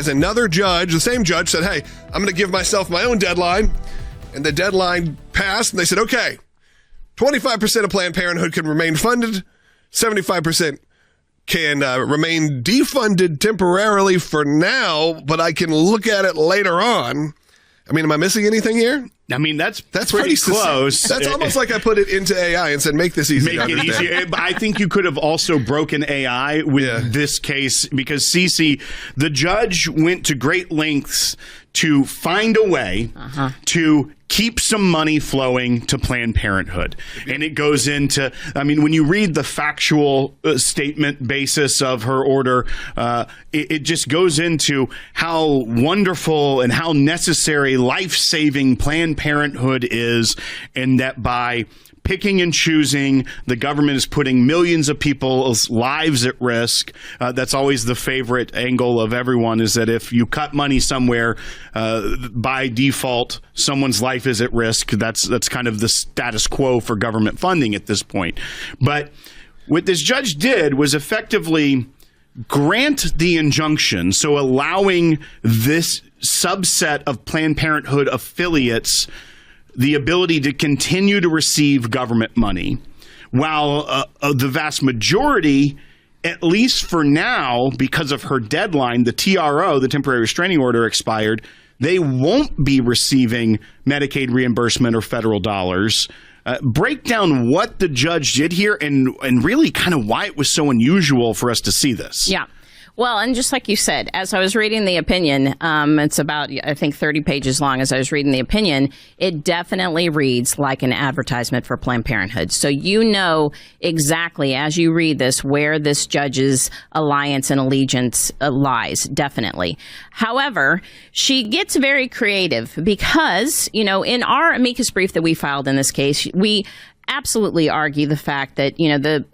guys. Another judge, the same judge, said, hey, I'm going to give myself my own deadline. And the deadline passed, and they said, okay, 25% of Planned Parenthood can remain funded, 75% can remain defunded temporarily for now, but I can look at it later on. I mean, am I missing anything here? I mean, that's pretty close. That's almost like I put it into AI and said, make this easy. Make it easier. But I think you could have also broken AI with this case because, Cece, the judge went to great lengths to find a way to keep some money flowing to Planned Parenthood. And it goes into, I mean, when you read the factual statement basis of her order, it just goes into how wonderful and how necessary life-saving Planned Parenthood is, and that by picking and choosing, the government is putting millions of people's lives at risk. That's always the favorite angle of everyone, is that if you cut money somewhere, by default, someone's life is at risk. That's kind of the status quo for government funding at this point. But what this judge did was effectively grant the injunction, so allowing this subset of Planned Parenthood affiliates the ability to continue to receive government money, while the vast majority, at least for now, because of her deadline, the TRO, the temporary restraining order, expired, they won't be receiving Medicaid reimbursement or federal dollars. Break down what the judge did here and really kind of why it was so unusual for us to see this. Yeah. Well, and just like you said, as I was reading the opinion, it's about, I think, 30 pages long. As I was reading the opinion, it definitely reads like an advertisement for Planned Parenthood. So you know exactly, as you read this, where this judge's alliance and allegiance lies, definitely. However, she gets very creative because, you know, in our amicus brief that we filed in this case, we absolutely argue the fact that, you know,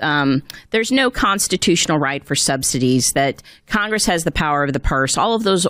there's no constitutional right for subsidies, that Congress has the power of the purse, all of those,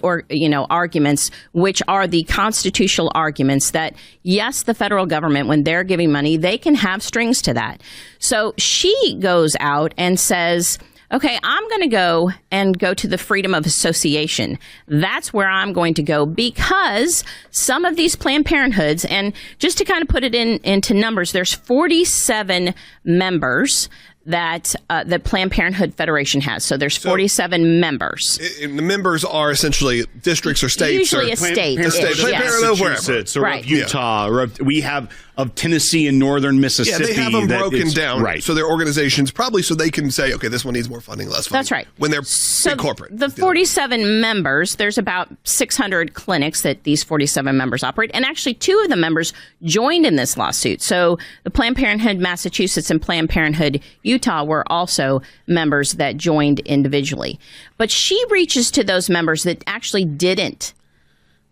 arguments, which are the constitutional arguments that, yes, the federal government, when they're giving money, they can have strings to that. So she goes out and says, okay, I'm going to go to the freedom of association. That's where I'm going to go, because some of these Planned Parenthoods, and just to kind of put it into numbers, there's 47 members that the Planned Parenthood Federation has. So there's 47 members. The members are essentially districts or states. Usually a state. Massachusetts or of Utah. Or we have of Tennessee and northern Mississippi. Yeah, they have them broken down. Right. So their organizations, probably so they can say, okay, this one needs more funding, less funding. That's right. When they're big corporate. The 47 members, there's about 600 clinics that these 47 members operate. And actually, 2 of the members joined in this lawsuit. So the Planned Parenthood Massachusetts and Planned Parenthood Utah were also members that joined individually. But she reaches to those members that actually didn't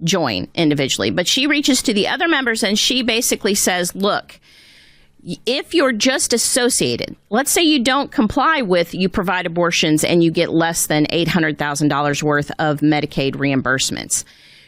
join individually. But she reaches to the other members and she basically says, look, if you're just associated, let's say you don't comply with, you provide abortions and you get less than $800,000 worth of Medicaid reimbursements,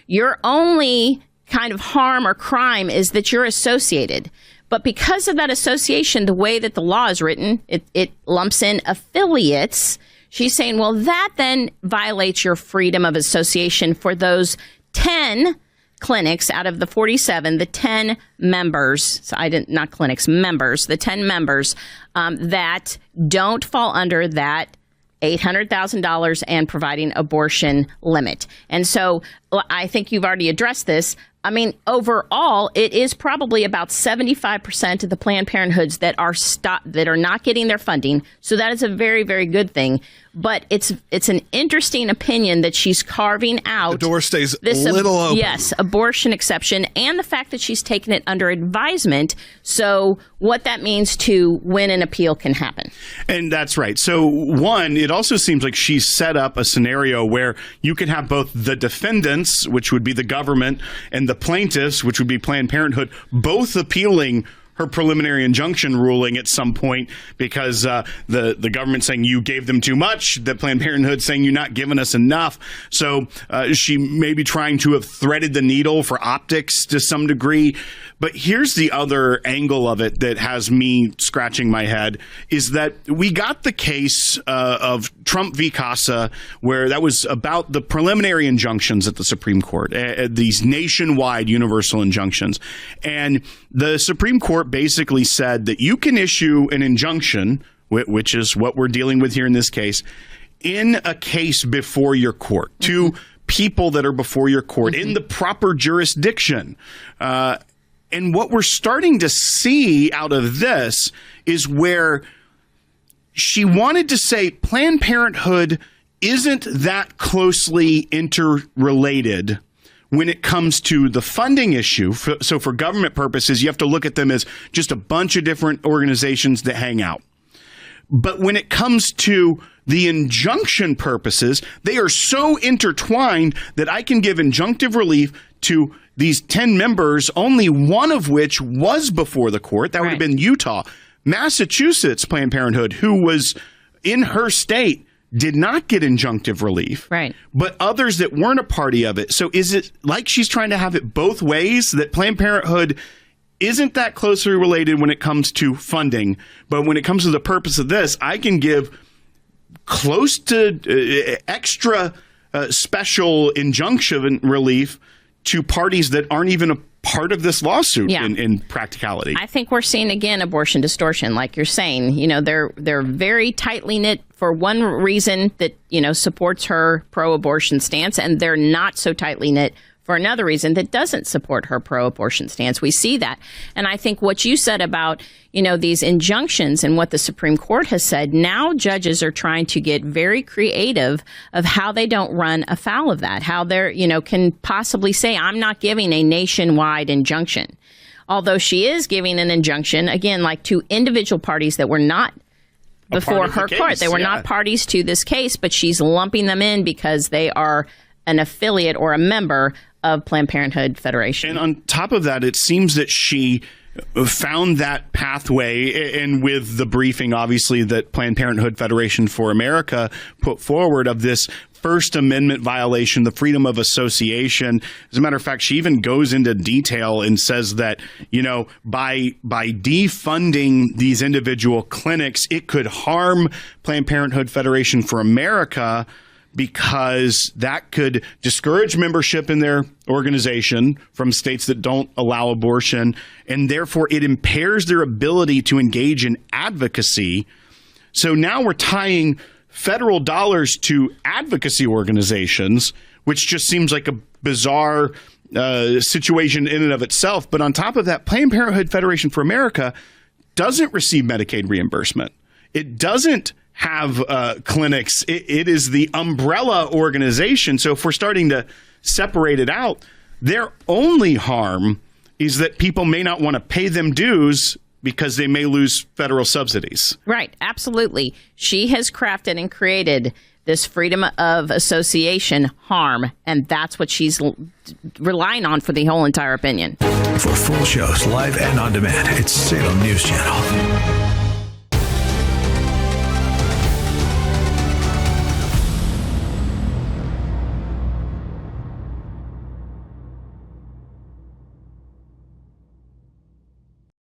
your only kind of harm or crime is that you're associated. But because of that association, the way that the law is written, it lumps in affiliates. She's saying, well, that then violates your freedom of association for those 10 clinics out of the 47, the 10 members, so not clinics, members, the 10 members that don't fall under that $800,000 and providing abortion limit. And so I think you've already addressed this. I mean, overall, it is probably about 75% of the Planned Parenthoods that are not getting their funding. So that is a very, very good thing. But it's an interesting opinion that she's carving out. The door stays a little open. Yes, abortion exception, and the fact that she's taken it under advisement. So what that means to when an appeal can happen. And that's right. So one, it also seems like she's set up a scenario where you can have both the defendants, which would be the government, and the plaintiffs, which would be Planned Parenthood, both appealing her preliminary injunction ruling at some point because the government saying you gave them too much, the Planned Parenthood saying you're not giving us enough. So she may be trying to have threaded the needle for optics to some degree. But here's the other angle of it that has me scratching my head is that we got the case of Trump v. Casa, where that was about the preliminary injunctions at the Supreme Court, these nationwide universal injunctions. And the Supreme Court basically said that you can issue an injunction, which is what we're dealing with here in this case, in a case before your court, to people that are before your court in the proper jurisdiction. And what we're starting to see out of this is where she wanted to say Planned Parenthood isn't that closely interrelated when it comes to the funding issue. So for government purposes, you have to look at them as just a bunch of different organizations that hang out. But when it comes to the injunction purposes, they are so intertwined that I can give injunctive relief to these 10 members, only one of which was before the court. That would have been Utah. Massachusetts Planned Parenthood, who was in her state, did not get injunctive relief. Right. But others that weren't a party of it. So is it like she's trying to have it both ways, that Planned Parenthood isn't that closely related when it comes to funding, but when it comes to the purpose of this, I can give close to extra special injunction relief to parties that aren't even a part of this lawsuit in practicality. I think we're seeing, again, abortion distortion, like you're saying. You know, they're very tightly knit for one reason that, you know, supports her pro-abortion stance, and they're not so tightly knit for another reason that doesn't support her pro-abortion stance. We see that. And I think what you said about, you know, these injunctions and what the Supreme Court has said, now judges are trying to get very creative of how they don't run afoul of that, how they're, you know, can possibly say, I'm not giving a nationwide injunction. Although she is giving an injunction, again, like to individual parties that were not before her court. They were not parties to this case, but she's lumping them in because they are an affiliate or a member of Planned Parenthood Federation. And on top of that, it seems that she found that pathway, and with the briefing, obviously, that Planned Parenthood Federation for America put forward of this First Amendment violation, the freedom of association. As a matter of fact, she even goes into detail and says that, you know, by defunding these individual clinics, it could harm Planned Parenthood Federation for America, because that could discourage membership in their organization from states that don't allow abortion, and therefore it impairs their ability to engage in advocacy. So now we're tying federal dollars to advocacy organizations, which just seems like a bizarre situation in and of itself. But on top of that, Planned Parenthood Federation for America doesn't receive Medicaid reimbursement. It doesn't have clinics. It is the umbrella organization. So if we're starting to separate it out, their only harm is that people may not want to pay them dues because they may lose federal subsidies. Right. Absolutely. She has crafted and created this freedom of association harm, and that's what she's relying on for the whole entire opinion. For full shows, live and on demand, it's Salem News Channel.